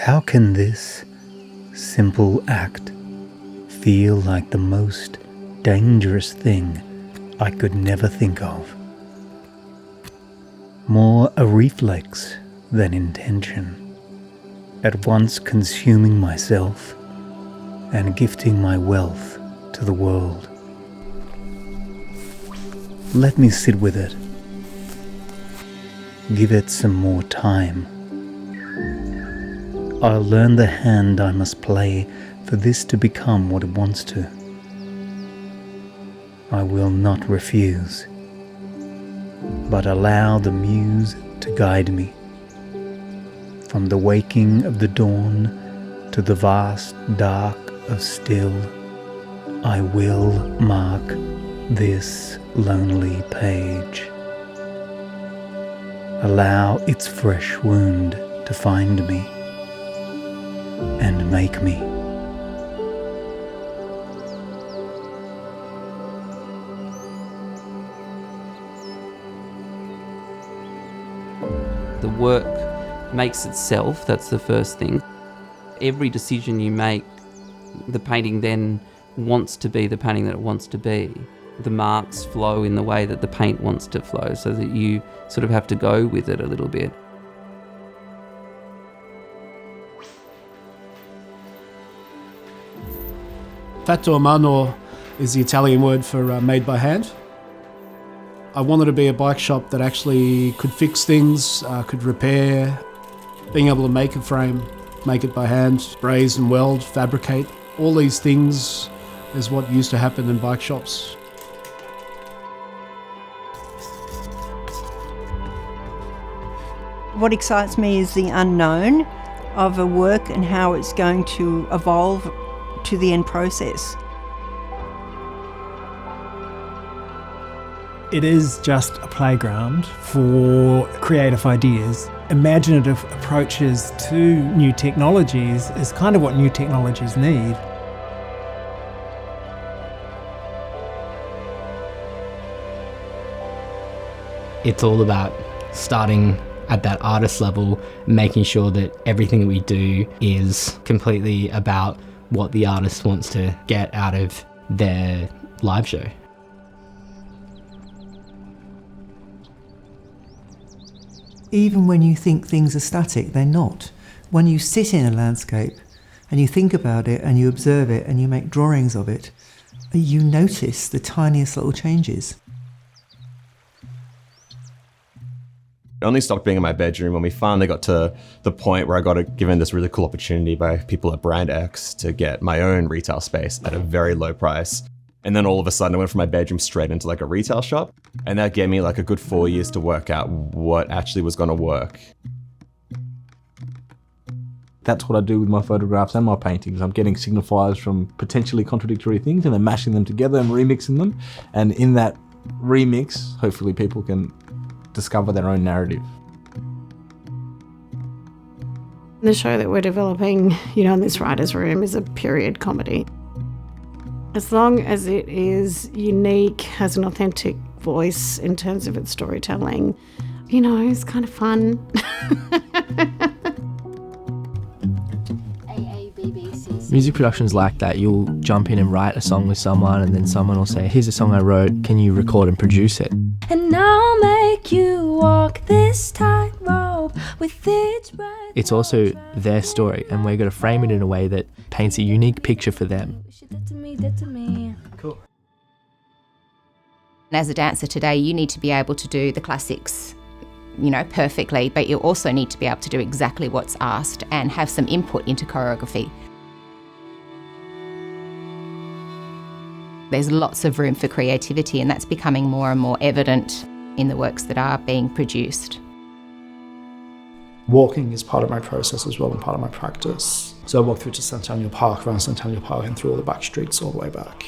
How can this simple act feel like the most dangerous thing I could never think of? More a reflex than intention, at once consuming myself and gifting my wealth to the world. Let me sit with it. Give it some more time. I'll learn the hand I must play for this to become what it wants to. I will not refuse, but allow the muse to guide me. From the waking of the dawn to the vast dark of still, I will mark this lonely page. Allow its fresh wound to find me and make me. The work makes itself, that's the first thing. Every decision you make, the painting then wants to be the painting that it wants to be. The marks flow in the way that the paint wants to flow, so that you sort of have to go with it a little bit. Fatto a mano is the Italian word for made by hand. I wanted to be a bike shop that actually could fix things, could repair, being able to make a frame, make it by hand, braze and weld, fabricate. All these things is what used to happen in bike shops. What excites me is the unknown of a work and how it's going to evolve to the end process. It is just a playground for creative ideas. Imaginative approaches to new technologies is kind of what new technologies need. It's all about starting at that artist level, making sure that everything that we do is completely about what the artist wants to get out of their live show. Even when you think things are static, they're not. When you sit in a landscape and you think about it and you observe it and you make drawings of it, you notice the tiniest little changes. I only stopped being in my bedroom when we finally got to the point where I got given this really cool opportunity by people at Brand X to get my own retail space at a very low price. And then all of a sudden I went from my bedroom straight into like a retail shop. And that gave me like a good 4 years to work out what actually was going to work. That's what I do with my photographs and my paintings. I'm getting signifiers from potentially contradictory things and then mashing them together and remixing them. And in that remix, hopefully people can discover their own narrative. The show that we're developing, in this writer's room is a period comedy. As long as it is unique, has an authentic voice in terms of its storytelling, it's kind of fun. Music production's like that. You'll jump in and write a song with someone, and then someone will say, here's a song I wrote, can you record and produce it? And I'll make you walk this tightrope with each breath. It's also their story, and we're going to frame it in a way that paints a unique picture for them. Cool. As a dancer today, you need to be able to do the classics, perfectly, but you also need to be able to do exactly what's asked and have some input into choreography. There's lots of room for creativity, and that's becoming more and more evident in the works that are being produced. Walking is part of my process as well and part of my practice. So I walk through to Centennial Park, around Centennial Park and through all the back streets all the way back.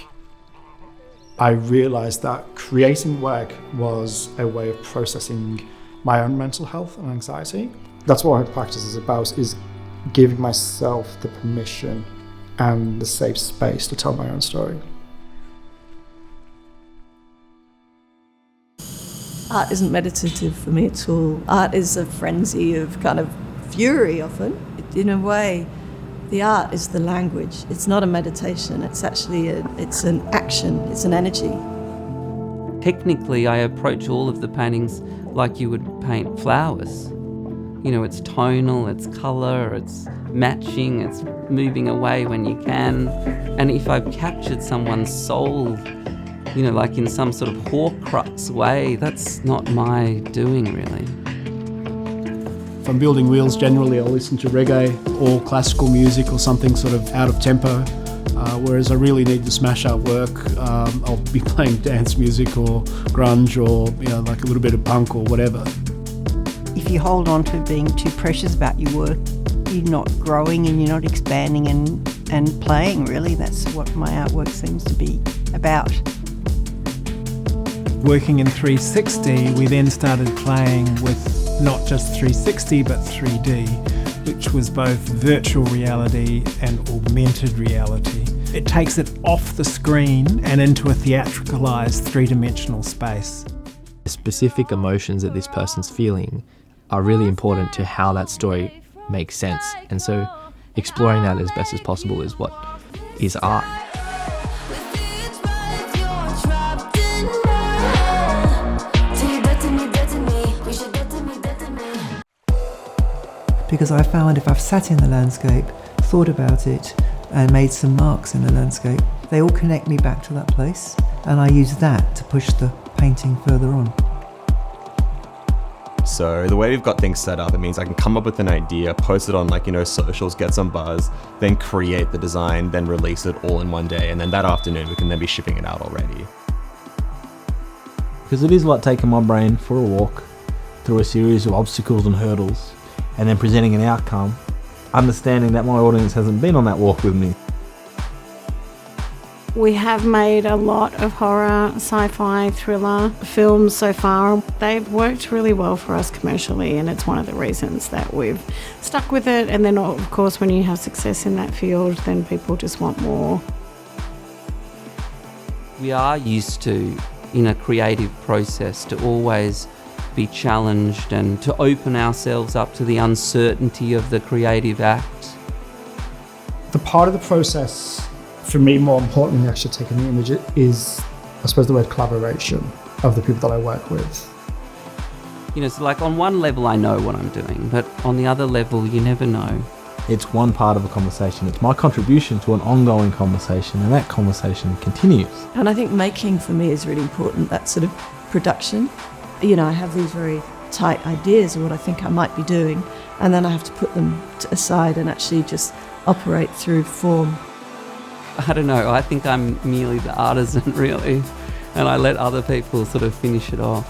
I realised that creating work was a way of processing my own mental health and anxiety. That's what my practice is about, is giving myself the permission and the safe space to tell my own story. Art isn't meditative for me at all. Art is a frenzy of kind of fury often. It In a way, the art is the language. It's not a meditation. It's actually it's an action. It's an energy. Technically, I approach all of the paintings like you would paint flowers. You know, it's tonal, it's colour, it's matching, it's moving away when you can. And if I've captured someone's soul, you know, like in some sort of Horcrux way, that's not my doing, really. If I'm building wheels, generally I'll listen to reggae or classical music or something sort of out of tempo. Whereas I really need to smash out work, I'll be playing dance music or grunge or, you know, like a little bit of punk or whatever. If you hold on to being too precious about your work, you're not growing and you're not expanding and playing, really. That's what my artwork seems to be about. Working in 360, we then started playing with not just 360 but 3D, which was both virtual reality and augmented reality. It takes it off the screen and into a theatricalised three-dimensional space. The specific emotions that this person's feeling are really important to how that story makes sense. And so exploring that as best as possible is what is art. Because I found if I've sat in the landscape, thought about it, and made some marks in the landscape, they all connect me back to that place, and I use that to push the painting further on. So the way we've got things set up, it means I can come up with an idea, post it on socials, get some buzz, then create the design, then release it all in one day, and then that afternoon we can then be shipping it out already. Because it is like taking my brain for a walk through a series of obstacles and hurdles, and then presenting an outcome, understanding that my audience hasn't been on that walk with me. We have made a lot of horror, sci-fi, thriller films so far. They've worked really well for us commercially, and it's one of the reasons that we've stuck with it. And then, of course, when you have success in that field, then people just want more. We are used to, in a creative process, to always be challenged and to open ourselves up to the uncertainty of the creative act. The part of the process, for me, more important than actually taking the image, is, I suppose, the word collaboration of the people that I work with. You know, so like on one level I know what I'm doing, but on the other level you never know. It's one part of a conversation. It's my contribution to an ongoing conversation, and that conversation continues. And I think making for me is really important, that sort of production. You know, I have these very tight ideas of what I think I might be doing, and then I have to put them aside and actually just operate through form. I don't know, I think I'm merely the artisan really, and I let other people sort of finish it off.